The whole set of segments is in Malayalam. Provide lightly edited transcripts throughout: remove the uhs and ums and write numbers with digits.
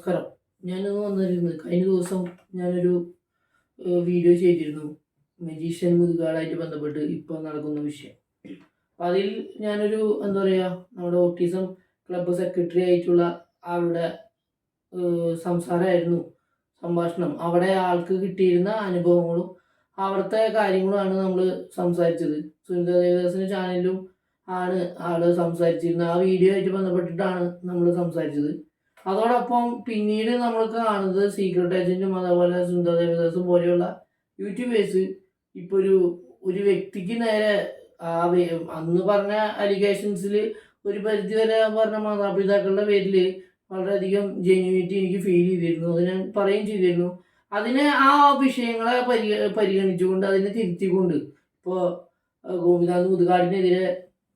നമസ്കാരം. ഞാനിന്ന് വന്നിരുന്നത് കഴിഞ്ഞ ദിവസം ഞാനൊരു വീഡിയോ ചെയ്തിരുന്നു. മജീഷ്യൻ മുതുകാടായിട്ട് ബന്ധപ്പെട്ട് ഇപ്പോൾ നടക്കുന്ന വിഷയം. അപ്പം അതിൽ ഞാനൊരു എന്താ പറയുക, നമ്മുടെ ഓട്ടിസം ക്ലബ്ബ് സെക്രട്ടറി ആയിട്ടുള്ള ആളുടെ സംസാരമായിരുന്നു സംഭാഷണം. അവിടെ ആൾക്ക് കിട്ടിയിരുന്ന അനുഭവങ്ങളും അവിടുത്തെ കാര്യങ്ങളുമാണ് നമ്മൾ സംസാരിച്ചത്. സുനിത ദേവദാസിൻ്റെ ചാനലിലും ആണ് ആൾ സംസാരിച്ചിരുന്നത്. ആ വീഡിയോ ആയിട്ട് ബന്ധപ്പെട്ടിട്ടാണ് നമ്മൾ സംസാരിച്ചത്. അതോടൊപ്പം പിന്നീട് നമ്മൾ കാണുന്നത് സീക്രട്ട് ഏജന്റും അതേപോലെ സുന്ദർ ദേവദാസും പോലെയുള്ള യൂട്യൂബേഴ്സ് ഇപ്പോൾ ഒരു വ്യക്തിക്ക് നേരെ അന്ന് പറഞ്ഞ അലിഗേഷൻസിൽ ഒരു പരിധിവരെ പറഞ്ഞ മാതാപിതാക്കളുടെ പേരിൽ വളരെയധികം ജെന്യൂനിറ്റി എനിക്ക് ഫീൽ ചെയ്തിരുന്നു. അത് ഞാൻ പറയുകയും ചെയ്തിരുന്നു. അതിനെ ആ വിഷയങ്ങളെ പരിഗണിച്ചുകൊണ്ട് അതിനെ തിരുത്തിക്കൊണ്ട് ഇപ്പോൾ ഗോപിനാഥ് മുതുകാടിനെതിരെ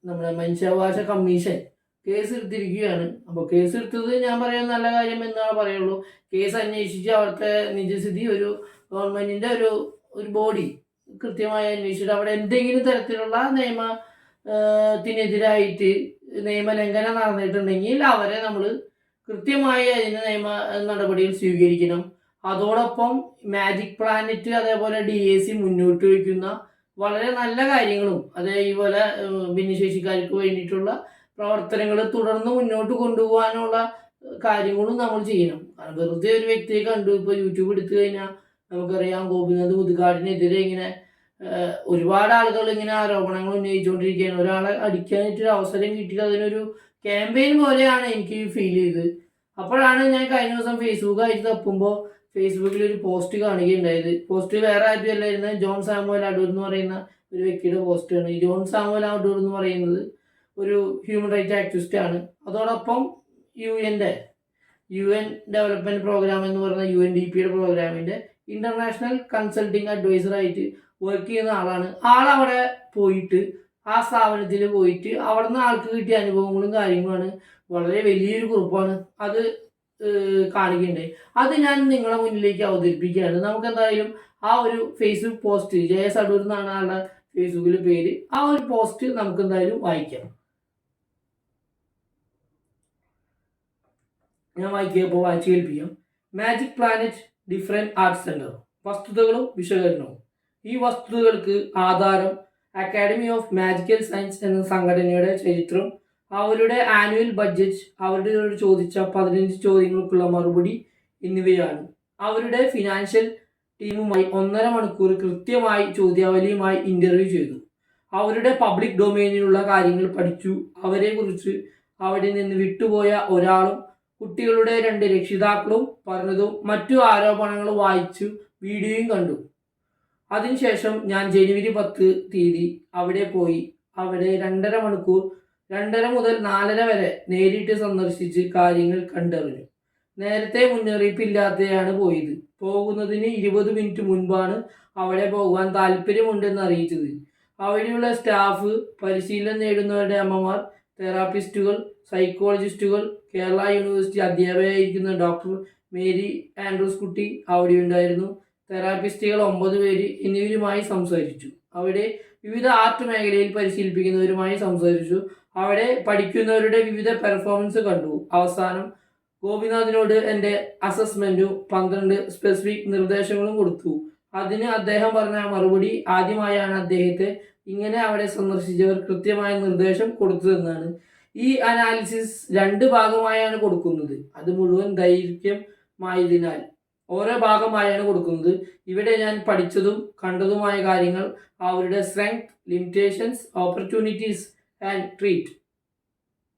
നമ്മുടെ മനുഷ്യാവകാശ കമ്മീഷൻ കേസ് എടുത്തിരിക്കുകയാണ്. അപ്പോൾ കേസ് എടുത്തത് ഞാൻ പറയാൻ നല്ല കാര്യം എന്നാണ് പറയുള്ളൂ. കേസ് അന്വേഷിച്ച് അവിടുത്തെ നിജസ്ഥിതി ഒരു ഗവൺമെന്റിന്റെ ഒരു ബോഡി കൃത്യമായി അന്വേഷിച്ചിട്ട് അവിടെ എന്തെങ്കിലും തരത്തിലുള്ള നിയമത്തിനെതിരായിട്ട് നിയമലംഘനം നടന്നിട്ടുണ്ടെങ്കിൽ അവരെ നമ്മൾ കൃത്യമായി അതിന് നിയമ നടപടികൾ സ്വീകരിക്കണം. അതോടൊപ്പം മാജിക് പ്ലാനറ്റ് അതേപോലെ DAC മുന്നോട്ട് വയ്ക്കുന്ന വളരെ നല്ല കാര്യങ്ങളും അതേപോലെ ഭിന്നശേഷിക്കാർക്ക് വേണ്ടിയിട്ടുള്ള പ്രവർത്തനങ്ങൾ തുടർന്ന് മുന്നോട്ട് കൊണ്ടുപോകാനുള്ള കാര്യങ്ങളും നമ്മൾ ചെയ്യണം. വെറുതെ ഒരു വ്യക്തിയെ കണ്ടു ഇപ്പോൾ യൂട്യൂബ് എടുത്തു കഴിഞ്ഞാൽ നമുക്കറിയാം ഗോപിനാഥ് മുതുകാടിനെതിരെ ഇങ്ങനെ ഒരുപാട് ആളുകൾ ഇങ്ങനെ ആരോപണങ്ങൾ ഉന്നയിച്ചുകൊണ്ടിരിക്കുകയാണ്. ഒരാളെ അടിക്കാനായിട്ടൊരു അവസരം കിട്ടിയിട്ട് അതിനൊരു ക്യാമ്പയിൻ പോലെയാണ് എനിക്ക് ഫീൽ ചെയ്തത്. അപ്പോഴാണ് ഞാൻ കഴിഞ്ഞ ദിവസം ഫേസ്ബുക്കായിട്ട് തപ്പുമ്പോൾ ഫേസ്ബുക്കിൽ ഒരു പോസ്റ്റ് കാണുകയുണ്ടായത്. പോസ്റ്റ് വേറെ ആരും അല്ലായിരുന്നു, ജോൺ സാമുവൽ അടൂർ എന്ന് പറയുന്ന ഒരു വ്യക്തിയുടെ പോസ്റ്റാണ്. ഈ ജോൺ സാമുവൽ അടൂർ എന്ന് പറയുന്നത് ഒരു ഹ്യൂമൻ റൈറ്റ്സ് ആക്ടിവിസ്റ്റ് ആണ്. അതോടൊപ്പം UN ഡെവലപ്മെന്റ് പ്രോഗ്രാം എന്ന് പറയുന്ന UNDP പ്രോഗ്രാമിന്റെ ഇന്റർനാഷണൽ കൺസൾട്ടിങ് അഡ്വൈസർ ആയിട്ട് വർക്ക് ചെയ്യുന്ന ആളാണ്. ആളവിടെ പോയിട്ട് ആ സ്ഥാപനത്തിൽ പോയിട്ട് അവിടെ നിന്ന് ആൾക്ക് കിട്ടിയ അനുഭവങ്ങളും കാര്യങ്ങളുമാണ്. വളരെ വലിയൊരു കുറിപ്പാണ് അത് കാണുകയുണ്ടായി. അത് ഞാൻ നിങ്ങളെ മുന്നിലേക്ക് അവതരിപ്പിക്കുകയാണ്. നമുക്ക് എന്തായാലും ആ ഒരു ഫേസ്ബുക്ക് പോസ്റ്റ്, JS അടൂർ എന്നാണ് ആളുടെ ഫേസ്ബുക്കിൽ പേര്, ആ ഒരു പോസ്റ്റ് നമുക്ക് എന്തായാലും വായിക്കാം. ഞാൻ വായിച്ചു കേൾപ്പിക്കാം. Magic planet different arts centre, വസ്തുതകളും വിശകലനവും. ഈ വസ്തുതകൾക്ക് ആധാരം അക്കാഡമി ഓഫ് മാജിക്കൽ സയൻസ് എന്ന സംഘടനയുടെ ചരിത്രം, അവരുടെ ആനുവൽ ബഡ്ജറ്റ്, അവരുടെ ചോദിച്ച 15 ചോദ്യങ്ങൾക്കുള്ള മറുപടി എന്നിവയാണ്. അവരുടെ ഫിനാൻഷ്യൽ ടീമുമായി 1.5 മണിക്കൂർ കൃത്യമായി ചോദ്യാവലിയുമായി ഇന്റർവ്യൂ ചെയ്തു. അവരുടെ പബ്ലിക് ഡൊമൈനിലുള്ള കാര്യങ്ങൾ പഠിച്ചു. അവരെക്കുറിച്ച് അവിടെ നിന്ന് വിട്ടുപോയ ഒരാളും കുട്ടികളുടെ 2 രക്ഷിതാക്കളും പറഞ്ഞതും മറ്റു ആരോപണങ്ങളും വായിച്ചു വീഡിയോയും കണ്ടു. അതിനുശേഷം ഞാൻ ജനുവരി 10 അവിടെ പോയി. അവിടെ 2.5 മണിക്കൂർ 2:30 മുതൽ 4:30 വരെ നേരിട്ട് സന്ദർശിച്ച് കാര്യങ്ങൾ കണ്ടറിഞ്ഞു. നേരത്തെ മുന്നറിയിപ്പില്ലാതെയാണ് പോയത്. പോകുന്നതിന് 20 മിനിറ്റ് മുൻപാണ് അവിടെ പോകാൻ താല്പര്യമുണ്ടെന്ന് അറിയിച്ചത്. അവിടെയുള്ള സ്റ്റാഫ്, പരിശീലനം നേടുന്നവരുടെ അമ്മമാർ, തെറാപ്പിസ്റ്റുകൾ, സൈക്കോളജിസ്റ്റുകൾ, കേരള യൂണിവേഴ്സിറ്റി അധ്യാപകയായിരിക്കുന്ന ഡോക്ടർ മേരി ആൻഡ്രൂസ് കുട്ടി അവിടെയുണ്ടായിരുന്നു. തെറാപ്പിസ്റ്റുകൾ 9 പേര് എന്നിവരുമായി സംസാരിച്ചു. അവിടെ വിവിധ ആർട്ട് മേഖലയിൽ പരിശീലിപ്പിക്കുന്നവരുമായി സംസാരിച്ചു. അവിടെ പഠിക്കുന്നവരുടെ വിവിധ പെർഫോമൻസ് കണ്ടു. അവസാനം ഗോപിനാഥിനോട് എൻ്റെ അസസ്മെന്റും 12 സ്പെസിഫിക് നിർദ്ദേശങ്ങളും കൊടുത്തു. അതിന് അദ്ദേഹം പറഞ്ഞ മറുപടി, ആദ്യമായാണ് അദ്ദേഹത്തെ ഇങ്ങനെ അവിടെ സന്ദർശിച്ചവർ കൃത്യമായ നിർദ്ദേശം കൊടുത്തതെന്നാണ്. ഈ അനാലിസിസ് 2 ഭാഗമായാണ് കൊടുക്കുന്നത്. അത് മുഴുവൻ ദൈർഘ്യമായതിനാൽ ഓരോ ഭാഗമായാണ് കൊടുക്കുന്നത്. ഇവിടെ ഞാൻ പഠിച്ചതും കണ്ടതുമായ കാര്യങ്ങൾ, അവരുടെ strength, limitations, opportunities and treat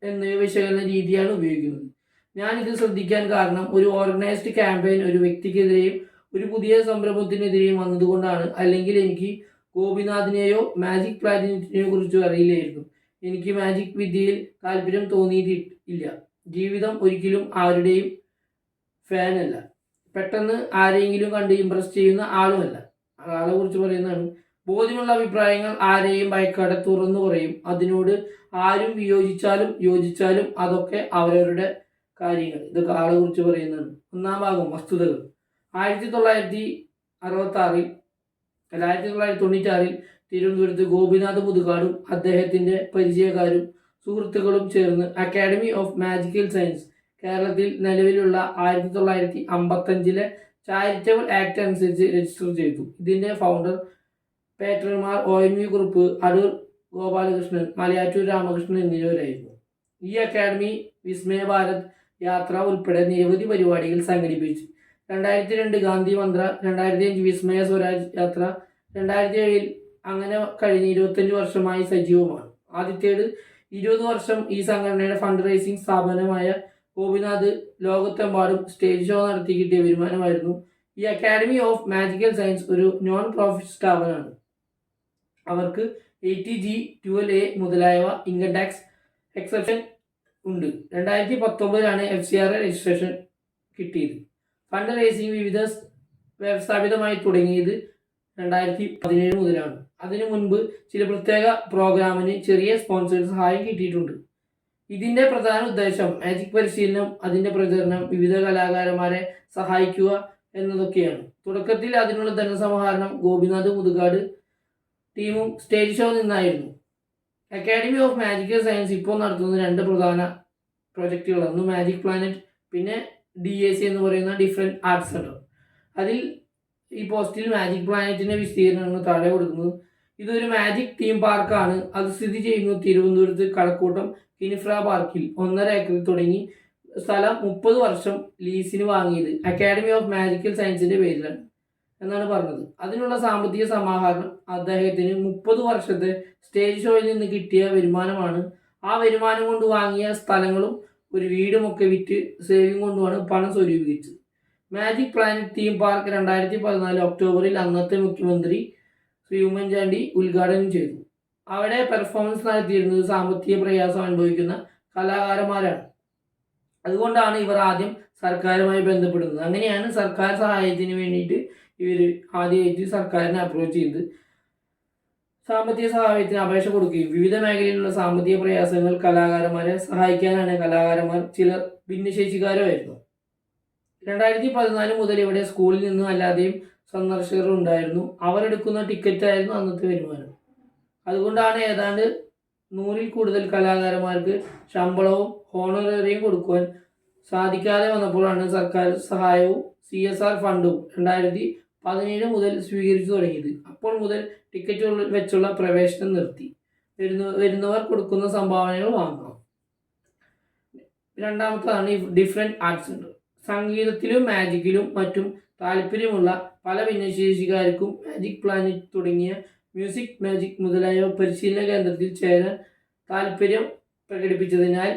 എന്നിവ വിശകലന രീതിയാണ് ഉപയോഗിക്കുന്നത്. ഞാനിത് ശ്രദ്ധിക്കാൻ കാരണം ഒരു ഓർഗനൈസ്ഡ് ക്യാമ്പയിൻ ഒരു വ്യക്തിക്കെതിരെയും ഒരു പുതിയ സംരംഭത്തിനെതിരെയും വന്നതുകൊണ്ടാണ്. അല്ലെങ്കിൽ എനിക്ക് ഗോപിനാഥിനെയോ മാജിക് പ്ലാനറ്റിനെയോ കുറിച്ചോ അറിയില്ലായിരുന്നു. എനിക്ക് മാജിക് വിദ്യയിൽ താല്പര്യം തോന്നിയിട്ടില്ല. ജീവിതം ഒരിക്കലും ആരുടെയും ഫാനല്ല. പെട്ടെന്ന് ആരെങ്കിലും കണ്ട് ഇംപ്രസ് ചെയ്യുന്ന ആളുമല്ല. ആളെ കുറിച്ച് പറയുന്നതാണ്. ബോധ്യമുള്ള അഭിപ്രായങ്ങൾ ആരെയും ഭയക്കാതെ തുറന്നു പറയും. അതിനോട് ആരും വിയോജിച്ചാലും യോജിച്ചാലും അതൊക്കെ അവരവരുടെ കാര്യങ്ങൾ. ഇതൊക്കെ ആളെ കുറിച്ച് പറയുന്നതാണ്. 1-ാം ഭാഗം, വസ്തുതകൾ. 1996 തിരുവനന്തപുരത്ത് ഗോപിനാഥ് മുതുകാടും അദ്ദേഹത്തിന്റെ പരിചയക്കാരും സുഹൃത്തുക്കളും ചേർന്ന് അക്കാഡമി ഓഫ് മാജിക്കൽ സയൻസ് കേരളത്തിൽ നിലവിലുള്ള 1955 ചാരിറ്റബിൾ ആക്ട് അനുസരിച്ച് രജിസ്റ്റർ ചെയ്തു. ഇതിൻ്റെ ഫൗണ്ടർ പേട്രന്മാർ ONV കുറുപ്പ്, അടൂർ ഗോപാലകൃഷ്ണൻ, മലയാറ്റൂർ രാമകൃഷ്ണൻ എന്നിവരായിരുന്നു. ഈ അക്കാദമി വിസ്മയ ഭാരത് യാത്ര ഉൾപ്പെടെ നിരവധി പരിപാടികൾ സംഘടിപ്പിച്ചു. 2002 ഗാന്ധി മന്ത്ര, 2005 വിസ്മയ സ്വരാജ് യാത്ര, 2007 അങ്ങനെ കഴിഞ്ഞ് 25 വർഷമായി സജീവമാണ്. ആദ്യത്തേത് 20 വർഷം ഈ സംഘടനയുടെ ഫണ്ട് റൈസിംഗ് സ്ഥാപനമായ ഗോപിനാഥ് ലോകത്തെമ്പാടും സ്റ്റേജ് ഷോ നടത്തി കിട്ടിയ വരുമാനമായിരുന്നു. ഈ അക്കാഡമി ഓഫ് മാജിക്കൽ സയൻസ് ഒരു നോൺ പ്രോഫിറ്റ് സ്ഥാപനമാണ്. അവർക്ക് 80G, 12A മുതലായവ ഇൻകം ടാക്സ് എക്സെപ്ഷൻ ഉണ്ട്. 2019 FCRA രജിസ്ട്രേഷൻ കിട്ടിയത്. ഫണ്ട് റൈസിംഗ് വിവിധ വ്യവസ്ഥാപിതമായി തുടങ്ങിയത് 2017 മുതലാണ്. അതിനു മുൻപ് ചില പ്രത്യേക പ്രോഗ്രാമിന് ചെറിയ സ്പോൺസേഴ്സ് സഹായം കിട്ടിയിട്ടുണ്ട്. ഇതിന്റെ പ്രധാന ഉദ്ദേശം മാജിക് പരിശീലനം, അതിന്റെ പ്രചരണം, വിവിധ കലാകാരന്മാരെ സഹായിക്കുക എന്നതൊക്കെയാണ്. തുടക്കത്തിൽ അതിനുള്ള ധനസമാഹരണം ഗോപിനാഥ് മുതുകാട് ടീമും സ്റ്റേജ് ഷോ നിന്നായിരുന്നു. അക്കാഡമി ഓഫ് മാജിക്കൽ സയൻസ് ഇപ്പോൾ നടത്തുന്ന 2 പ്രധാന പ്രൊജക്റ്റുകൾ, ഒന്ന് മാജിക് പ്ലാനറ്റ്, പിന്നെ DAC എന്ന് പറയുന്ന ഡിഫറെൻറ്റ് ആർട്സ് സെൻറ്റർ. അതിൽ ഈ പോസ്റ്റിൽ മാജിക് പ്ലാനറ്റിന്റെ വിശദീകരണമാണ് താഴെ കൊടുക്കുന്നത്. ഇതൊരു മാജിക് തീം പാർക്കാണ്. അത് സ്ഥിതി ചെയ്യുന്നു തിരുവനന്തപുരത്ത് കഴക്കൂട്ടം കിനിഫ്ര പാർക്കിൽ. 1.5 ഏക്കറിൽ തുടങ്ങി സ്ഥലം 30 വർഷം ലീസിന് വാങ്ങിയത് അക്കാഡമി ഓഫ് മാജിക്കൽ സയൻസിന്റെ പേരിലാണ് എന്നാണ് പറഞ്ഞത്. അതിനുള്ള സാമ്പത്തിക സമാഹരണം അദ്ദേഹത്തിന് 30 വർഷത്തെ സ്റ്റേജ് ഷോയിൽ നിന്ന് കിട്ടിയ വരുമാനമാണ്. ആ വരുമാനം കൊണ്ട് വാങ്ങിയ സ്ഥലങ്ങളും ഒരു വീടുമൊക്കെ വിറ്റ് സേവിങ് കൊണ്ടുമാണ് പണം സ്വരൂപിച്ചത്. മാജിക് പ്ലാനറ്റ് തീം പാർക്ക് 2014 ഒക്ടോബറിൽ അന്നത്തെ മുഖ്യമന്ത്രി ശ്രീ ഉമ്മൻചാണ്ടി ഉദ്ഘാടനം ചെയ്തു. അവിടെ പെർഫോമൻസ് നടത്തിയിരുന്നത് സാമ്പത്തിക പ്രയാസം അനുഭവിക്കുന്ന കലാകാരന്മാരാണ്. അതുകൊണ്ടാണ് ഇവർ ആദ്യം സർക്കാരുമായി ബന്ധപ്പെടുന്നത്. അങ്ങനെയാണ് സർക്കാർ സഹായത്തിന് വേണ്ടിയിട്ട് ഇവർ ആദ്യമായിട്ട് സർക്കാരിനെ അപ്രോച്ച് ചെയ്ത് സാമ്പത്തിക സഹായത്തിന് അപേക്ഷ കൊടുക്കുകയും വിവിധ മേഖലയിലുള്ള സാമ്പത്തിക പ്രയാസങ്ങൾ കലാകാരന്മാരെ സഹായിക്കാനാണ്. കലാകാരന്മാർ ചിലർ ഭിന്നശേഷിക്കാരുമായിരുന്നു. 2014 മുതൽ ഇവിടെ സ്കൂളിൽ നിന്നും അല്ലാതെയും സന്ദർശകർ ഉണ്ടായിരുന്നു. അവരെടുക്കുന്ന ടിക്കറ്റായിരുന്നു അന്നത്തെ വരുമാനം. അതുകൊണ്ടാണ് ഏതാണ്ട് 100-ൽ കൂടുതൽ കലാകാരന്മാർക്ക് ശമ്പളവും ഹോണറേറിയം കൊടുക്കുവാൻ സാധിക്കാതെ വന്നപ്പോഴാണ് സർക്കാർ സഹായവും CSR ഫണ്ടും 2017 മുതൽ സ്വീകരിച്ചു തുടങ്ങിയത്. അപ്പോൾ മുതൽ ടിക്കറ്റ് വെച്ചുള്ള പ്രവേശനം നിർത്തി. വരുന്നവർ കൊടുക്കുന്ന സംഭാവനകൾ വാങ്ങണം. രണ്ടാമത്തതാണ് ഈ ഡിഫറെൻറ്റ് ആർട്സ് സെൻറ്റർ. സംഗീതത്തിലും മാജിക്കിലും മറ്റും താല്പര്യമുള്ള പല ഭിന്നശേഷിക്കാർക്കും മാജിക് പ്ലാനറ്റ് തുടങ്ങിയ മ്യൂസിക്, മാജിക് മുതലായ പരിശീലന കേന്ദ്രത്തിൽ ചേരാൻ താല്പര്യം പ്രകടിപ്പിച്ചതിനാൽ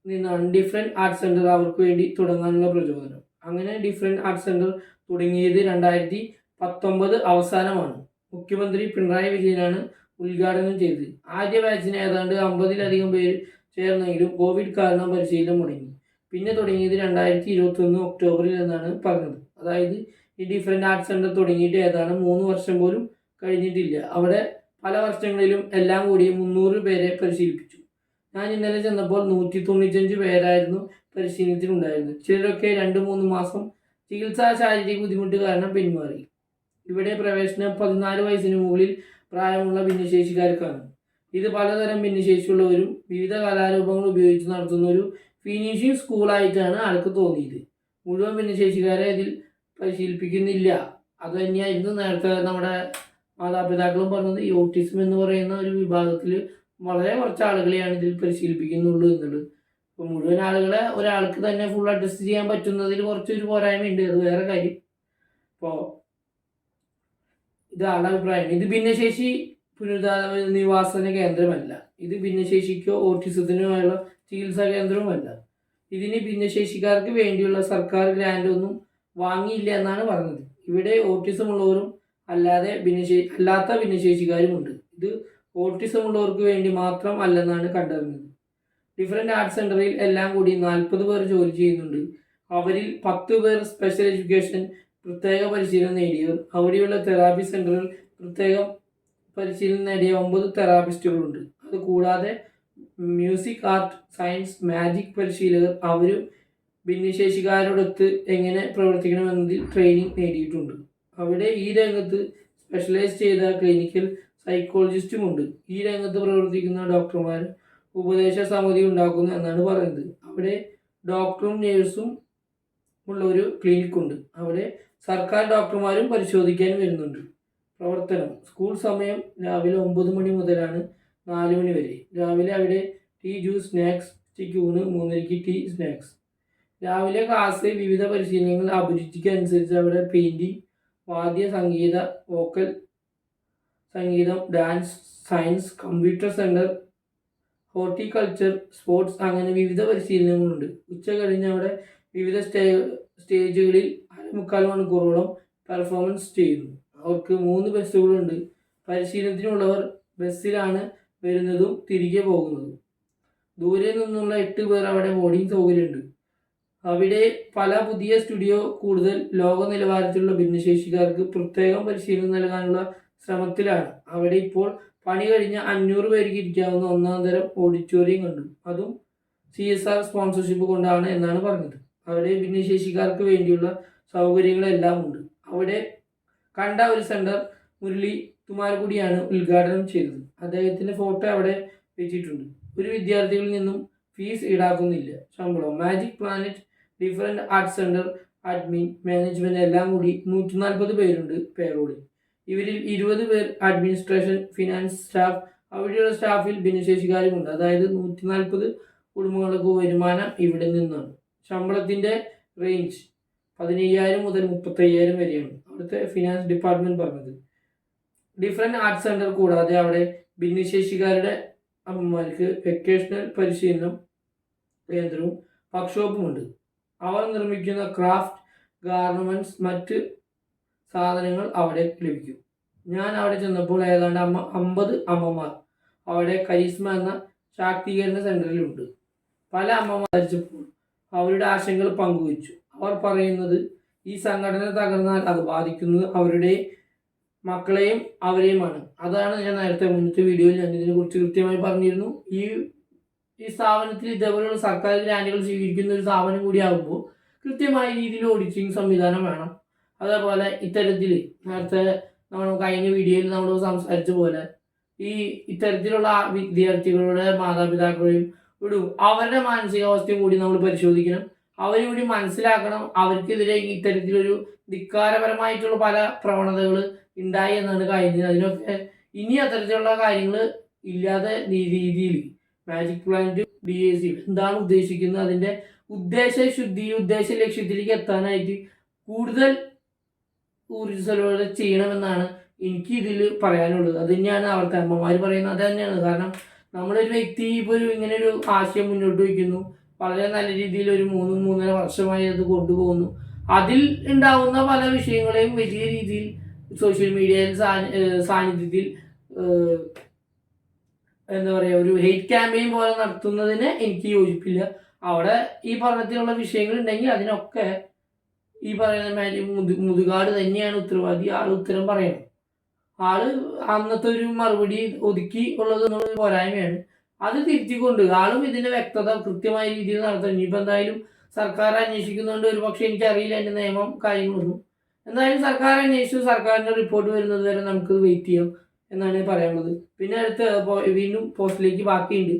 നിന്നാണ് ഡിഫറെൻറ്റ് ആർട്സ് സെൻറ്റർ അവർക്ക് വേണ്ടി തുടങ്ങാനുള്ള പ്രചോദനം. അങ്ങനെ ഡിഫറെൻറ്റ് ആർട്സ് സെൻറ്റർ തുടങ്ങിയത് 2019 അവസാനമാണ്. മുഖ്യമന്ത്രി പിണറായി വിജയനാണ് ഉദ്ഘാടനം ചെയ്തത്. ആദ്യ ബാച്ചിന് ഏതാണ്ട് 50-ലധികം പേര് ചേർന്നെങ്കിലും കോവിഡ് കാരണം പരിശീലനം മുടങ്ങി. പിന്നെ തുടങ്ങിയത് 2021 ഒക്ടോബറിൽ എന്നാണ് പറഞ്ഞത്. അതായത് ഈ ഡിഫറെൻറ്റ് ആർട്സ് സെൻറ്റർ തുടങ്ങിയിട്ട് ഏതാണ്ട് 3 വർഷം പോലും കഴിഞ്ഞിട്ടില്ല. അവിടെ പല വർഷങ്ങളിലും എല്ലാം കൂടി 300 പേരെ പരിശീലിപ്പിച്ചു. ഞാൻ ഇന്നലെ ചെന്നപ്പോൾ 195 പേരായിരുന്നു പരിശീലനത്തിനുണ്ടായിരുന്നത്. ചിലരൊക്കെ 2-3 മാസം ചികിത്സാ ശാരീരിക ബുദ്ധിമുട്ട് കാരണം പിന്മാറി. ഇവിടെ പ്രവേശനം 14 വയസ്സിന് മുകളിൽ പ്രായമുള്ള ഭിന്നശേഷിക്കാർക്കാണ്. ഇത് പലതരം ഭിന്നശേഷിയുള്ളവരും വിവിധ കലാരൂപങ്ങൾ ഉപയോഗിച്ച് നടത്തുന്ന ഒരു ഫിനിഷിംഗ് സ്കൂളായിട്ടാണ് ആൾക്ക് തോന്നിയത്. മുഴുവൻ ഭിന്നശേഷിക്കാരെ ഇതിൽ പരിശീലിപ്പിക്കുന്നില്ല. അത് തന്നെയായിരുന്നു നേരത്തെ നമ്മുടെ മാതാപിതാക്കളും പറഞ്ഞത്. ഈ ഓട്ടിസം എന്ന് പറയുന്ന ഒരു വിഭാഗത്തിൽ വളരെ കുറച്ച് ആളുകളെയാണ് ഇതിൽ പരിശീലിപ്പിക്കുന്നുള്ളൂ എന്നുള്ളത്. ഇപ്പോൾ മുഴുവൻ ആളുകളെ ഒരാൾക്ക് തന്നെ ഫുൾ അഡ്ജസ്റ്റ് ചെയ്യാൻ പറ്റുന്നതിൽ കുറച്ചൊരു പോരായ്മയുണ്ട്. അത് വേറെ കാര്യം. ഇപ്പോൾ ഇത് ആളുടെ അഭിപ്രായം. ഇത് ഭിന്നശേഷി പുനരുദ്ധാന കേന്ദ്രമല്ല. ഇത് ഭിന്നശേഷിക്കോ ഓട്ടിസത്തിനുമായുള്ള ചികിത്സാ കേന്ദ്രവുമല്ല. ഇതിന് ഭിന്നശേഷിക്കാർക്ക് വേണ്ടിയുള്ള സർക്കാർ ഗ്രാൻഡ് ഒന്നും വാങ്ങിയില്ല എന്നാണ് പറഞ്ഞത്. ഇവിടെ ഓട്ടിസം ഉള്ളവരും അല്ലാത്ത ഭിന്നശേഷിക്കാരുമുണ്ട്. ഇത് ഓട്ടിസം ഉള്ളവർക്ക് വേണ്ടി മാത്രം അല്ലെന്നാണ് കണ്ടറിഞ്ഞത്. ഡിഫറെൻറ്റ് ആർട്സ് സെൻറ്ററിൽ എല്ലാം കൂടി 40 പേർ ജോലി ചെയ്യുന്നുണ്ട്. അവരിൽ 10 പേർ സ്പെഷ്യൽ എഡ്യൂക്കേഷൻ പ്രത്യേക പരിശീലനം നേടിയവർ. അവിടെയുള്ള തെറാപ്പി സെൻറ്ററിൽ പ്രത്യേകം പരിശീലനം നേടിയ 9 തെറാപ്പിസ്റ്റുകളുണ്ട്. അതുകൂടാതെ മ്യൂസിക്, ആർട്ട്, സയൻസ്, മാജിക് പരിശീലകർ അവരും ഭിന്നശേഷിക്കാരോടൊത്ത് എങ്ങനെ പ്രവർത്തിക്കണമെന്നതിൽ ട്രെയിനിങ് നേടിയിട്ടുണ്ട്. അവിടെ ഈ രംഗത്ത് സ്പെഷ്യലൈസ് ചെയ്ത ക്ലിനിക്കൽ സൈക്കോളജിസ്റ്റുമുണ്ട്. ഈ രംഗത്ത് പ്രവർത്തിക്കുന്ന ഡോക്ടർമാർ ഉപദേശ സമിതി ഉണ്ടാക്കുന്നു എന്നാണ് പറയുന്നത്. അവിടെ ഡോക്ടറും നേഴ്സും ഉള്ള ഒരു ക്ലിനിക്കുണ്ട്. അവിടെ സർക്കാർ ഡോക്ടർമാരും പരിശോധിക്കാൻ വരുന്നുണ്ട്. പ്രവർത്തനം സ്കൂൾ സമയം രാവിലെ 9 മണി മുതലാണ് 4 മണി വരെ. രാവിലെ അവിടെ ടീ, ജ്യൂസ്, സ്നാക്സ്, ഉച്ചയ്ക്ക് ഊണ്, 3:30 ടീ, സ്നാക്സ്. രാവിലെ ക്ലാസ്, വിവിധ പരിശീലനങ്ങൾ, അഭിരുചിക്ക് അനുസരിച്ച് അവിടെ പെയിൻറ്റിങ്, വാദ്യ സംഗീത, വോക്കൽ സംഗീതം, dance, science, computer centre, horticulture, sports, അങ്ങനെ വിവിധ പരിശീലനങ്ങളുണ്ട്. ഉച്ച കഴിഞ്ഞ് അവിടെ വിവിധ സ്റ്റേജുകളിൽ 3/4 മണിക്കൂറോളം പെർഫോമൻസ് ചെയ്യുന്നു. അവർക്ക് 3 ബസ്സുകളുണ്ട്. പരിശീലനത്തിനുള്ളവർ ബസ്സിലാണ് വരുന്നതും തിരികെ പോകുന്നതും. ദൂരെ നിന്നുള്ള 8 പേർ അവിടെ ബോർഡിംഗ് സൗകര്യമുണ്ട്. അവിടെ പല പുതിയ സ്റ്റുഡിയോ കൂടുതൽ ലോക നിലവാരത്തിലുള്ള ഭിന്നശേഷിക്കാർക്ക് പ്രത്യേകം പരിശീലനം നൽകാനുള്ള ശ്രമത്തിലാണ്. അവിടെ ഇപ്പോൾ പണി കഴിഞ്ഞ 500 പേർക്ക് ഇരിക്കാവുന്ന 1-ാം തരം ഓഡിറ്റോറിയം കണ്ടു. അതും CSR സ്പോൺസർഷിപ്പ് കൊണ്ടാണ് എന്നാണ് പറഞ്ഞത്. അവിടെ ഭിന്നശേഷിക്കാർക്ക് വേണ്ടിയുള്ള സൗകര്യങ്ങളെല്ലാം ഉണ്ട്. അവിടെ കണ്ട ഒരു സെൻറ്റർ മുരളി തുമാരകുടിയാണ് ഉദ്ഘാടനം ചെയ്തത്. അദ്ദേഹത്തിൻ്റെ ഫോട്ടോ അവിടെ വെച്ചിട്ടുണ്ട്. ഒരു വിദ്യാർത്ഥികളിൽ നിന്നും ഫീസ് ഈടാക്കുന്നില്ല. ശമ്പളം magic planet different arts centre admin, management എല്ലാം കൂടി 140 പേരുണ്ട് പേറോളിൽ. ഇവരിൽ 20 പേർ അഡ്മിനിസ്ട്രേഷൻ, ഫിനാൻസ് സ്റ്റാഫ്. അവിടെയുള്ള സ്റ്റാഫിൽ ഭിന്നശേഷിക്കാരുമുണ്ട്. അതായത് 140 കുടുംബങ്ങൾക്ക് വരുമാനം ഇവിടെ നിന്നാണ്. ശമ്പളത്തിൻ്റെ റേഞ്ച് 15,000 മുതൽ 35,000 വരെയാണ് അവിടുത്തെ ഫിനാൻസ് ഡിപ്പാർട്ട്മെൻറ്റ് പറഞ്ഞത്. ഡിഫറെൻറ്റ് ആർട്സ് സെൻറ്റർ കൂടാതെ അവിടെ ഭിന്നശേഷിക്കാരുടെ അമ്മമാർക്ക് വെക്കേഷണൽ പരിശീലനം കേന്ദ്രവും വർക്ക്ഷോപ്പുമുണ്ട്. അവർ നിർമ്മിക്കുന്ന ക്രാഫ്റ്റ്, ഗാർമെൻറ്റ്സ്, മറ്റ് സാധനങ്ങൾ അവിടെ ലഭിക്കും. ഞാൻ അവിടെ ചെന്നപ്പോൾ ഏതാണ്ട് 50 അമ്മമാർ അവിടെ കരിസ്മ എന്ന ശാക്തീകരണ സെൻറ്ററിലുണ്ട്. പല അമ്മമാർ അവരുടെ ആശങ്കകൾ പങ്കുവച്ചു. അവർ പറയുന്നത് ഈ സംഘടന തകർന്നാൽ അത് ബാധിക്കുന്നത് അവരുടെ മക്കളെയും അവരെയുമാണ്. അതാണ് ഞാൻ നേരത്തെ മുന്നത്തെ വീഡിയോയിൽ ഞാൻ ഇതിനെക്കുറിച്ച് കൃത്യമായി പറഞ്ഞിരുന്നു. ഈ സ്ഥാപനത്തിൽ ഇതേപോലെയുള്ള സർക്കാർ ഗ്രാൻറ്റുകൾ സ്വീകരിക്കുന്ന ഒരു സ്ഥാപനം കൂടിയാകുമ്പോൾ കൃത്യമായ രീതിയിൽ ഓഡിറ്റിംഗ് സംവിധാനം വേണം. അതേപോലെ ഇത്തരത്തിൽ നേരത്തെ നമ്മൾ കഴിഞ്ഞ വീഡിയോയിൽ നമ്മൾ സംസാരിച്ച പോലെ ഇത്തരത്തിലുള്ള വിദ്യാർത്ഥികളുടെ മാതാപിതാക്കളെയും അവരുടെ മാനസികാവസ്ഥയും കൂടി നമ്മൾ പരിശോധിക്കണം. അവരും കൂടി മനസ്സിലാക്കണം. അവർക്കെതിരെ ഇത്തരത്തിലൊരു ധിക്കാരപരമായിട്ടുള്ള പല പ്രവണതകൾ ഉണ്ടായി എന്നാണ് കഴിഞ്ഞത്. അതിനൊക്കെ ഇനി അത്തരത്തിലുള്ള കാര്യങ്ങൾ ഇല്ലാതെ രീതിയിൽ മാജിക് പ്ലാനറ്റ് DAC എന്താണ് ഉദ്ദേശിക്കുന്നത്, അതിൻ്റെ ഉദ്ദേശ ലക്ഷ്യത്തിലേക്ക് എത്താനായിട്ട് കൂടുതൽ ഊർജ്ജസ്വലത ചെയ്യണമെന്നാണ് എനിക്ക് ഇതിൽ പറയാനുള്ളത്. അത് തന്നെയാണ് അവിടുത്തെ അമ്മമാർ പറയുന്നത്. അത് തന്നെയാണ്. കാരണം നമ്മളൊരു വ്യക്തി ഇപ്പോൾ ഇങ്ങനെ ഒരു ആശയം മുന്നോട്ട് വയ്ക്കുന്നു, വളരെ നല്ല രീതിയിൽ ഒരു 3-3.5 വർഷമായി അത് കൊണ്ടുപോകുന്നു. അതിൽ ഉണ്ടാകുന്ന പല വിഷയങ്ങളെയും വലിയ രീതിയിൽ സോഷ്യൽ മീഡിയയിൽ സാന്നിധ്യത്തിൽ എന്താ പറയുക, ഒരു ഹെയ്റ്റ് ക്യാമ്പയിൻ പോലെ നടത്തുന്നതിന് എനിക്ക് യോജിപ്പില്ല. അവിടെ ഈ പഠനത്തിലുള്ള വിഷയങ്ങൾ ഉണ്ടെങ്കിൽ അതിനൊക്കെ ഈ പറയുന്ന മുതുകാട് തന്നെയാണ് ഉത്തരവാദി. ആൾ ഉത്തരം പറയണം. ആള് അന്നത്തെ ഒരു മറുപടി ഒതുക്കി ഉള്ളത് എന്നുള്ള പോരായ്മയാണ്. അത് തിരുത്തിക്കൊണ്ട് ആളും ഇതിന്റെ വ്യക്തത കൃത്യമായ രീതിയിൽ നടത്തണം. ഇനിയിപ്പോൾ എന്തായാലും സർക്കാർ അന്വേഷിക്കുന്നുണ്ട്. ഒരു പക്ഷേ എനിക്കറിയില്ല അതിൻ്റെ നിയമം കാര്യങ്ങളൊന്നും. എന്തായാലും സർക്കാർ അന്വേഷിച്ചു സർക്കാരിൻ്റെ റിപ്പോർട്ട് വരുന്നത് വരെ നമുക്ക് വെയിറ്റ് ചെയ്യാം എന്നാണ് പറയാനുള്ളത്. പിന്നെ അടുത്ത് വീണ്ടും പോസ്റ്റിലേക്ക് ബാക്കിയുണ്ട്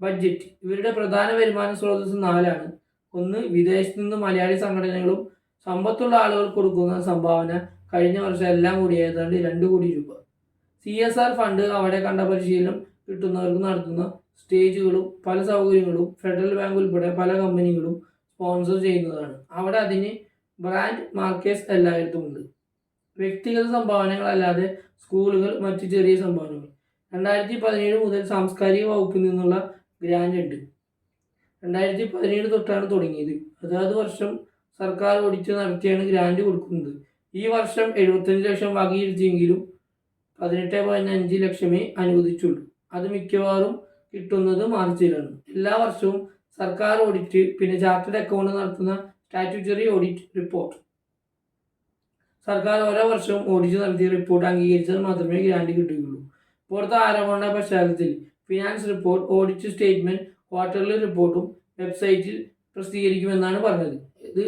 ബഡ്ജറ്റ്. ഇവരുടെ പ്രധാന വരുമാന സ്രോതസ് 4ആണ്. 1, വിദേശത്തു നിന്ന് മലയാളി സംഘടനകളും സമ്പത്തുള്ള ആളുകൾ കൊടുക്കുന്ന സംഭാവന. കഴിഞ്ഞ വർഷം എല്ലാം കൂടി ഏതാണ്ട് 2 കോടി രൂപ. CSR ഫണ്ട് അവിടെ കണ്ട പരിശീലനം കിട്ടുന്നവർക്ക് നടത്തുന്ന സ്റ്റേജുകളും പല സൗകര്യങ്ങളും ഫെഡറൽ ബാങ്ക് ഉൾപ്പെടെ പല കമ്പനികളും സ്പോൺസർ ചെയ്യുന്നതാണ്. അവിടെ അതിന് ബ്രാൻഡ് മാർക്കേഴ്സ് എല്ലായിടത്തും ഉണ്ട്. വ്യക്തിഗത സംഭാവനകളല്ലാതെ സ്കൂളുകൾ, മറ്റ് ചെറിയ സംഭാവനകൾ. 2017 മുതൽ സാംസ്കാരിക വകുപ്പിൽ നിന്നുള്ള ഗ്രാൻഡ് ഉണ്ട്. 2017 തൊട്ടാണ് തുടങ്ങിയത്. അതാത് വർഷം സർക്കാർ ഓഡിറ്റ് നടത്തിയാണ് ഗ്രാൻഡ് കൊടുക്കുന്നത്. ഈ വർഷം 75 ലക്ഷം വകയിരുത്തിയെങ്കിലും 18.5 ലക്ഷമേ അനുവദിച്ചുള്ളൂ. അത് മിക്കവാറും കിട്ടുന്നത് മാർച്ചിലാണ്. എല്ലാ വർഷവും സർക്കാർ ഓഡിറ്റ്, പിന്നെ ചാർട്ടേഡ് അക്കൗണ്ട് നടത്തുന്ന സ്റ്റാറ്റ്യൂട്ടറി ഓഡിറ്റ് റിപ്പോർട്ട്. സർക്കാർ ഓരോ വർഷവും ഓഡിറ്റ് നടത്തിയ റിപ്പോർട്ട് അംഗീകരിച്ചാൽ മാത്രമേ ഗ്രാൻഡ് കിട്ടുകയുള്ളൂ. പുറത്തെ ആരോപണ പശ്ചാത്തലത്തിൽ finance report, audit statement, quarterly റിപ്പോർട്ടും വെബ്സൈറ്റിൽ പ്രസിദ്ധീകരിക്കുമെന്നാണ് പറഞ്ഞത്. ഇത്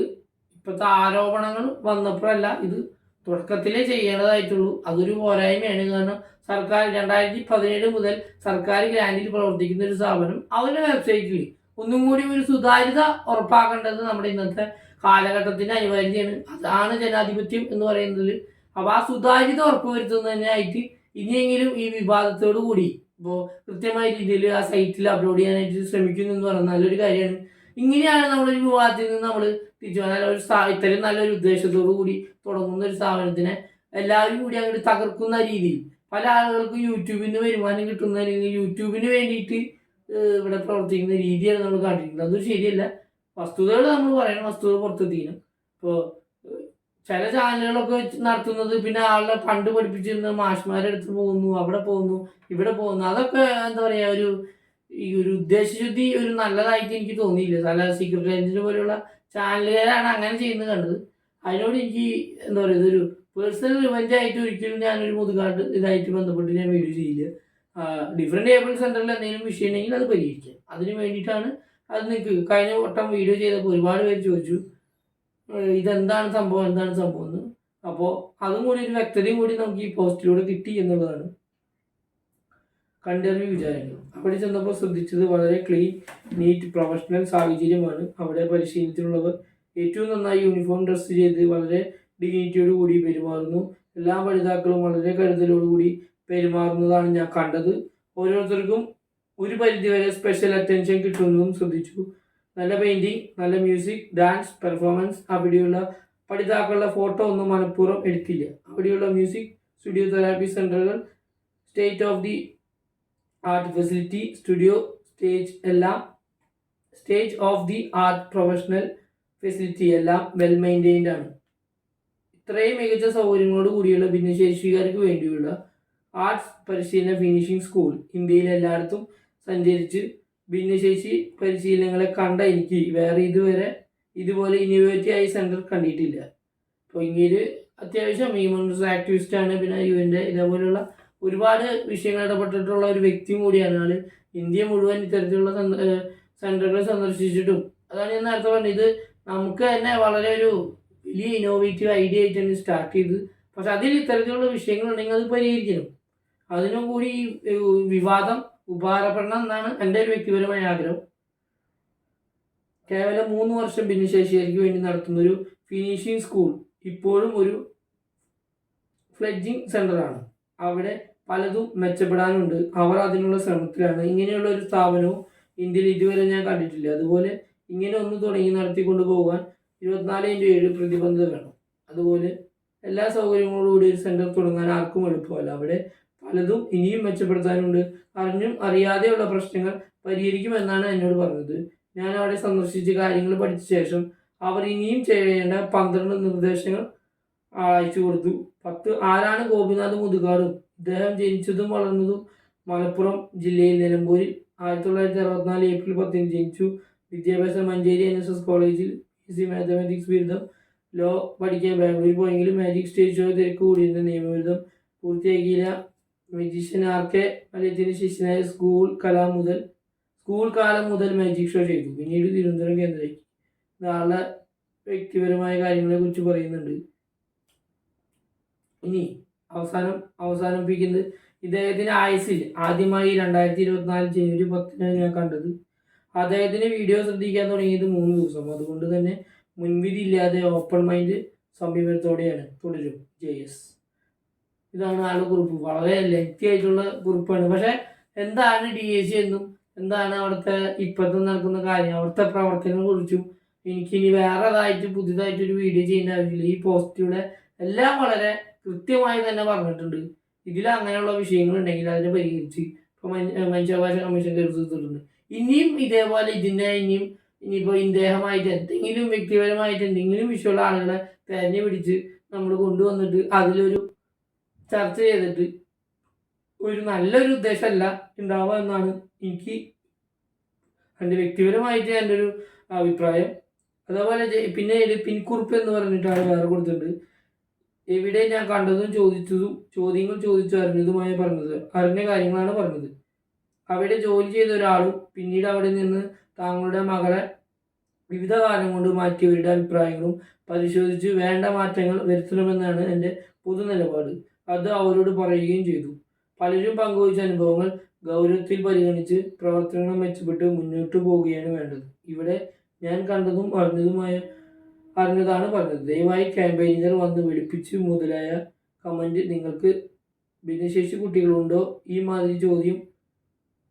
ഇപ്പോഴത്തെ ആരോപണങ്ങൾ വന്നപ്പോഴല്ല, ഇത് തുടക്കത്തിലേ ചെയ്യേണ്ടതായിട്ടുള്ളൂ. അതൊരു പോരായ്മയാണ്. കാരണം സർക്കാർ 2017 മുതൽ സർക്കാർ ഗ്രാൻഡിൽ പ്രവർത്തിക്കുന്ന ഒരു സ്ഥാപനം അവരുടെ വെബ്സൈറ്റിൽ ഒന്നും കൂടി ഒരു സുതാര്യത ഉറപ്പാക്കേണ്ടത് നമ്മുടെ ഇന്നത്തെ കാലഘട്ടത്തിന് അനിവാര്യമാണ്. അതാണ് ജനാധിപത്യം എന്ന് പറയുന്നത്. അപ്പോൾ ആ സുതാര്യത ഉറപ്പുവരുത്തുന്നതിനായിട്ട് ഇനിയെങ്കിലും ഈ വിവാദത്തോടു കൂടി ഇപ്പോൾ കൃത്യമായ രീതിയിൽ ആ സൈറ്റിൽ അപ്ലോഡ് ചെയ്യാനായിട്ട് ശ്രമിക്കുന്നു എന്ന് പറയുന്നത് നല്ലൊരു കാര്യമാണ്. ഇങ്ങനെയാണ് നമ്മളൊരു വിവാദത്തിൽ നിന്ന് നമ്മൾ തിരിച്ചു നല്ലൊരു ഇത്തരം നല്ലൊരു ഉദ്ദേശത്തോടു കൂടി തുടങ്ങുന്ന ഒരു സ്ഥാപനത്തിനെ എല്ലാവരും കൂടി അങ്ങോട്ട് തകർക്കുന്ന രീതിയിൽ പല ആളുകൾക്കും യൂട്യൂബിൽ നിന്ന് വരുമാനം കിട്ടുന്ന രീതിയിൽ യൂട്യൂബിന് വേണ്ടിയിട്ട് ഇവിടെ പ്രവർത്തിക്കുന്ന രീതിയാണ് നമ്മൾ കണ്ടിരിക്കുന്നത്. അത് ശരിയല്ല. വസ്തുതകൾ നമ്മൾ പറയണം, വസ്തുതകൾ പുറത്തെത്തിക്കണം. ഇപ്പോൾ ചില ചാനലുകളൊക്കെ നടത്തുന്നത് പിന്നെ ആളുടെ പണ്ട് പഠിപ്പിച്ചിരുന്ന മാഷ്മാരുടെ അടുത്ത് പോകുന്നു, അവിടെ പോകുന്നു, ഇവിടെ പോകുന്നു, അതൊക്കെ എന്താ പറയുക ഈ ഒരു ഉദ്ദേശശുദ്ധി ഒരു നല്ലതായിട്ട് എനിക്ക് തോന്നിയില്ല. ചില സീക്രട്ട് ഏജന്റ് പോലെയുള്ള ചാനലുകാരാണ് അങ്ങനെ ചെയ്യുന്നത് കണ്ടത്. അതിനോട് എനിക്ക് എന്താ പറയുക ഇതൊരു പേഴ്സണൽ റിവെഞ്ച് ആയിട്ട് ഒരിക്കലും ഞാനൊരു മുതുകാട്ട് ഇതായിട്ട് ബന്ധപ്പെട്ട് ഞാൻ വീഡിയോ ചെയ്യില്ല. ഡിഫറെൻറ്റ് ഏബിൾ സെൻറ്ററിൽ എന്തെങ്കിലും വിഷയം ഉണ്ടെങ്കിൽ അത് പരിഹരിക്കാം. അതിന് വേണ്ടിയിട്ടാണ് അത് നിങ്ങൾക്ക് കഴിഞ്ഞ വട്ടം വീഡിയോ ചെയ്തപ്പോൾ ഒരുപാട് പേര് ചോദിച്ചു ഇതെന്താണ് സംഭവം എന്ന്. അപ്പോൾ അതും കൂടി ഒരു വ്യക്തതയും കൂടി നമുക്ക് ഈ പോസ്റ്റിലൂടെ കിട്ടി എന്നുള്ളതാണ് കണ്ടറിവ് വിചാരങ്ങൾ. അവിടെ ചെന്നപ്പോൾ ശ്രദ്ധിച്ചത് വളരെ ക്ലീൻ, നീറ്റ്, പ്രൊഫഷണൽ സാഹചര്യമാണ്. അവിടെ പരിശീലനത്തിലുള്ളവർ ഏറ്റവും നന്നായി യൂണിഫോം ഡ്രസ്സ് ചെയ്ത് വളരെ ഡിഗ്നിറ്റിയോട് കൂടി പെരുമാറുന്നു. എല്ലാ പഠിതാക്കളും വളരെ കരുതലോടുകൂടി പെരുമാറുന്നതാണ് ഞാൻ കണ്ടത്. ഓരോരുത്തർക്കും ഒരു പരിധിവരെ സ്പെഷ്യൽ അറ്റൻഷൻ കിട്ടുന്നതും ശ്രദ്ധിച്ചു. നല്ല പെയിൻറ്റിങ്, നല്ല മ്യൂസിക്, ഡാൻസ്, പെർഫോമൻസ്. അവിടെയുള്ള പഠിതാക്കളുടെ ഫോട്ടോ ഒന്നും മനഃപൂർവ്വം എടുക്കില്ല. അവിടെയുള്ള മ്യൂസിക്, സ്റ്റുഡിയോ, തെറാപ്പി സെൻ്ററുകൾ, state of the art facility, studio, stage of the art professional facility എല്ലാം വെൽ മെയിൻറ്റെയിൻഡ് ആണ്. ഇത്രയും മികച്ച സൗകര്യങ്ങളോട് കൂടിയുള്ള ഭിന്നശേഷിക്കാർക്ക് വേണ്ടിയുള്ള ആർട്സ് പരിശീലന ഫിനിഷിംഗ് സ്കൂൾ ഇന്ത്യയിൽ എല്ലായിടത്തും സഞ്ചരിച്ച് ഭിന്നശേഷി പരിശീലനങ്ങളെ കണ്ട എനിക്ക് വേറെ ഇതുപോലെ ഇന്നോവേറ്റീവ് ആയി സെൻറ്റർ കണ്ടിട്ടില്ല. അപ്പോൾ ഇങ്ങനെ അത്യാവശ്യം ഹ്യൂമൻ റൈറ്റ്സ് ആക്ടിവിസ്റ്റാണ്. പിന്നെ യുഎൻ്റെ ഇതേപോലെയുള്ള ഒരുപാട് വിഷയങ്ങൾ ഇടപെട്ടിട്ടുള്ള ഒരു വ്യക്തിയും കൂടിയാണ് ആൾ. ഇന്ത്യ മുഴുവൻ ഇത്തരത്തിലുള്ള സെൻറ്ററുകൾ സന്ദർശിച്ചിട്ടും അതാണ് ഞാൻ നേരത്തെ പറഞ്ഞത്. ഇത് നമുക്ക് തന്നെ വളരെ ഒരു വലിയ ഇന്നോവേറ്റീവ് ഐഡിയ ആയിട്ടാണ് സ്റ്റാർട്ട് ചെയ്തത്. പക്ഷെ അതിൽ ഇത്തരത്തിലുള്ള വിഷയങ്ങളുണ്ടെങ്കിൽ അത് പരിഹരിക്കണം. അതിനും കൂടി ഈ വിവാദം ഉപകാരപ്പെടണം എന്നാണ് എൻ്റെ ഒരു വ്യക്തിപരമായ ആഗ്രഹം. കേവലം 3 വർഷം ഭിന്നശേഷിക്കാർക്ക് വേണ്ടി നടത്തുന്ന ഒരു ഫിനിഷിംഗ് സ്കൂൾ ഇപ്പോഴും ഒരു ഫ്ലെഡ്ജിങ് സെൻ്ററാണ്. അവിടെ പലതും മെച്ചപ്പെടാനുണ്ട്. അവർ അതിനുള്ള ശ്രമത്തിലാണ്. ഇങ്ങനെയുള്ള ഒരു സ്ഥാപനവും ഇന്ത്യയിൽ ഇതുവരെ ഞാൻ കണ്ടിട്ടില്ല. അതുപോലെ ഇങ്ങനെ ഒന്ന് തുടങ്ങി നടത്തിക്കൊണ്ട് പോകാൻ 24/7 പ്രതിബദ്ധത വേണം. അതുപോലെ എല്ലാ സൗകര്യങ്ങളോടുകൂടി ഒരു സെൻറ്റർ തുടങ്ങാൻ ആർക്കും എളുപ്പമല്ല. അവിടെ പലതും ഇനിയും മെച്ചപ്പെടുത്താനുണ്ട്. അറിഞ്ഞും അറിയാതെയുള്ള പ്രശ്നങ്ങൾ പരിഹരിക്കുമെന്നാണ് എന്നോട് പറഞ്ഞത്. ഞാൻ അവിടെ സന്ദർശിച്ച് കാര്യങ്ങൾ പഠിച്ച ശേഷം അവർ ഇനിയും ചെയ്യേണ്ട 12 നിർദ്ദേശങ്ങൾ അയച്ചു കൊടുത്തു. 10 ആരാണ് ഗോപിനാഥ് മുതുകാടും? ഇദ്ദേഹം ജനിച്ചതും വളർന്നതും മലപ്പുറം ജില്ലയിൽ നിലമ്പൂരിൽ. 1964 ഏപ്രിൽ 10 ജനിച്ചു. വിദ്യാഭ്യാസം മഞ്ചേരി NSS കോളേജിൽ BSc മാത്തമാറ്റിക്സ് ബിരുദം. ലോ പഠിക്കാൻ ബാംഗ്ലൂരിൽ പോയെങ്കിലും മാജിക് സ്റ്റേജ് ഷോ തിരക്ക് കൂടിയിരുന്ന നിയമബിരുദം പൂർത്തിയാക്കിയില്ല. മജീഷ്യൻ RK മലയത്തിന് ശിഷ്യനായ സ്കൂൾ കാലം മുതൽ മാജിക് ഷോ ചെയ്തു. പിന്നീട് തിരുവനന്തപുരം കേന്ദ്രമാക്കി. നാളെ വ്യക്തിപരമായ കാര്യങ്ങളെ കുറിച്ച് പറയുന്നുണ്ട്. ഇനി അവസാനിപ്പിക്കുന്നത് ഇദ്ദേഹത്തിന് ആയുസിൽ ആദ്യമായി 2024 ജനുവരി 10 ഞാൻ കണ്ടത്. അദ്ദേഹത്തിന് വീഡിയോ ശ്രദ്ധിക്കാൻ തുടങ്ങിയത് 3 ദിവസം. അതുകൊണ്ട് തന്നെ മുൻവിധി ഇല്ലാതെ ഓപ്പൺ മൈൻഡ് സമീപനത്തോടെയാണ് തുടരും. JS. ഇതാണ് ആളുടെ കുറിപ്പ്. വളരെ ലെങ്തി ആയിട്ടുള്ള കുറിപ്പാണ്. പക്ഷെ എന്താണ് DAC എന്നും എന്താണ് അവിടുത്തെ ഇപ്പോഴത്തെ നടക്കുന്ന കാര്യം, അവിടുത്തെ പ്രവർത്തനങ്ങളെ കുറിച്ചും എനിക്കിനി വേറെതായിട്ട് പുതിയതായിട്ടൊരു വീഡിയോ ചെയ്യേണ്ട ആവശ്യമില്ല. ഈ പോസ്റ്റിലൂടെ എല്ലാം വളരെ കൃത്യമായി തന്നെ പറഞ്ഞിട്ടുണ്ട്. ഇതിൽ അങ്ങനെയുള്ള വിഷയങ്ങളുണ്ടെങ്കിൽ അതിനെ പരിഹരിച്ച് ഇപ്പോൾ മനുഷ്യാവകാശ കമ്മീഷൻ കരുതിയിട്ടുണ്ട്. ഇനിയും ഇതേപോലെ ഇനിയിപ്പോൾ ഇദ്ദേഹമായിട്ട് എന്തെങ്കിലും വ്യക്തിപരമായിട്ട് എന്തെങ്കിലും വിഷയമുള്ള ആളുകളെ തെരഞ്ഞു പിടിച്ച് നമ്മൾ കൊണ്ടുവന്നിട്ട് അതിലൊരു ചർച്ച ചെയ്തിട്ട് ഒരു നല്ലൊരു ഉദ്ദേശമല്ല ഉണ്ടാവുക എന്നാണ് എനിക്ക് എൻ്റെ വ്യക്തിപരമായിട്ട് എൻ്റെ ഒരു അഭിപ്രായം. അതേപോലെ പിന്നെ പിൻകുറിപ്പ് എന്ന് പറഞ്ഞിട്ടാണ് വേറെ കൊടുത്തിട്ടുണ്ട്. എവിടെ ഞാൻ കണ്ടതും ചോദ്യങ്ങൾ ചോദിച്ചു അറിഞ്ഞതുമായി അറിഞ്ഞ കാര്യങ്ങളാണ് പറഞ്ഞത്. അവിടെ ജോലി ചെയ്ത ഒരാളും പിന്നീട് അവിടെ നിന്ന് താങ്കളുടെ മകളെ വിവിധ കാലം കൊണ്ട് മാറ്റിയവരുടെ അഭിപ്രായങ്ങളും പരിശോധിച്ച് വേണ്ട മാറ്റങ്ങൾ വരുത്തണമെന്നാണ് എൻ്റെ പൊതു നിലപാട്. അത് അവരോട് പറയുകയും ചെയ്തു. പലരും പങ്കുവച്ച അനുഭവങ്ങൾ ഗൗരവത്തിൽ പരിഗണിച്ച് പ്രവർത്തനങ്ങൾ മെച്ചപ്പെട്ട് മുന്നോട്ട് പോവുകയാണ് വേണ്ടത്. ഇവിടെ ഞാൻ കണ്ടതും അറിഞ്ഞതാണ് പറഞ്ഞത്. ദയവായി ക്യാമ്പയിനുകൾ വന്ന് വെളുപ്പിച്ച് മുതലായ കമൻറ്റ് നിങ്ങൾക്ക് ഭിന്നശേഷി കുട്ടികളുണ്ടോ ഈ മാതിരി ചോദ്യം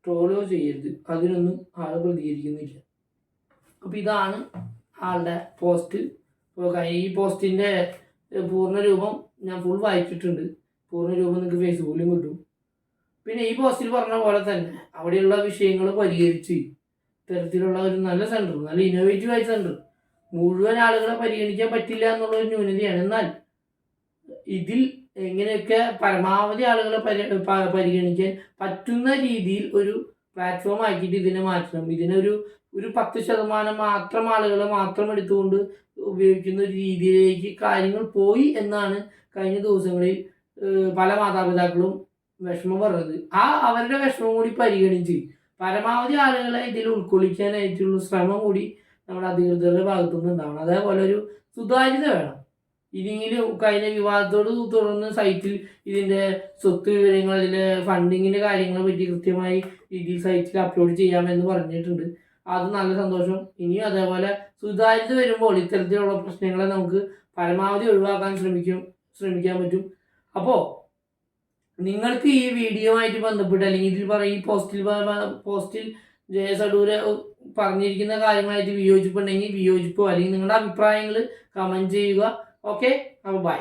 ട്രോളോ ചെയ്യരുത്. അതിനൊന്നും ആൾ പ്രതികരിക്കുന്നില്ല. അപ്പോൾ ഇതാണ് ആളുടെ പോസ്റ്റ്. ഈ പോസ്റ്റിൻ്റെ പൂർണ്ണരൂപം ഞാൻ ഫുൾ വായിച്ചിട്ടുണ്ട്. പൂർണ്ണരൂപം നിങ്ങൾക്ക് ഫേസ്ബുക്കിലും കിട്ടും. പിന്നെ ഈ പോസ്റ്റിൽ പറഞ്ഞ പോലെ തന്നെ അവിടെയുള്ള വിഷയങ്ങൾ പരിഹരിച്ച് ഇത്തരത്തിലുള്ള ഒരു നല്ല സെൻറ്റർ, നല്ല ഇന്നോവേറ്റീവ് ആയ സെൻറ്റർ, മുഴുവൻ ആളുകളെ പരിഗണിക്കാൻ പറ്റില്ല എന്നുള്ളൊരു ന്യൂനതയാണ്. എന്നാൽ ഇതിൽ എങ്ങനെയൊക്കെ പരമാവധി ആളുകളെ പരിഗണിക്കാൻ പറ്റുന്ന രീതിയിൽ ഒരു പ്ലാറ്റ്ഫോം ആക്കിയിട്ട് ഇതിനെ മാറ്റണം. ഇതിനൊരു 10% മാത്രം ആളുകളെ മാത്രം എടുത്തുകൊണ്ട് ഉപയോഗിക്കുന്ന ഒരു രീതിയിലേക്ക് കാര്യങ്ങൾ പോയി എന്നാണ് കഴിഞ്ഞ ദിവസങ്ങളിൽ പല മാതാപിതാക്കളും വിഷമം പറഞ്ഞത്. അവരുടെ വിഷമം കൂടി പരിഗണിച്ച് പരമാവധി ആളുകളെ ഇതിൽ ഉൾക്കൊള്ളിക്കാനായിട്ടുള്ള ശ്രമം കൂടി നമ്മുടെ അധികൃതരുടെ ഭാഗത്തുനിന്ന് ഉണ്ടാവണം. അതേപോലെ ഒരു സുതാര്യത വേണം. ഇനിയെങ്കിലും കഴിഞ്ഞ വിവാദത്തോട് തുടർന്ന് സൈറ്റിൽ ഇതിൻ്റെ സ്വത്ത് വിവരങ്ങൾ, അതിലെ ഫണ്ടിങ്ങിൻ്റെ കാര്യങ്ങളെ പറ്റി കൃത്യമായി രീതിയിൽ സൈറ്റിൽ അപ്ലോഡ് ചെയ്യാമെന്ന് പറഞ്ഞിട്ടുണ്ട്. അത് നല്ല സന്തോഷം. ഇനിയും അതേപോലെ സുതാര്യത വരുമ്പോൾ ഇത്തരത്തിലുള്ള പ്രശ്നങ്ങളെ നമുക്ക് പരമാവധി ഒഴിവാക്കാൻ ശ്രമിക്കാൻ പറ്റും. അപ്പോൾ നിങ്ങൾക്ക് ഈ വീഡിയോ ആയിട്ട് ബന്ധപ്പെട്ട് അല്ലെങ്കിൽ ഇതിൽ ഈ പോസ്റ്റിൽ ജയേഷ് അടൂര് പറഞ്ഞിരിക്കുന്ന കാര്യങ്ങളായിട്ട് വിയോജിപ്പുണ്ടെങ്കിൽ വിയോജിപ്പോ അല്ലെങ്കിൽ നിങ്ങളുടെ അഭിപ്രായങ്ങൾ കമൻറ്റ് ചെയ്യുക. ഓക്കെ, അപ്പോൾ ബൈ.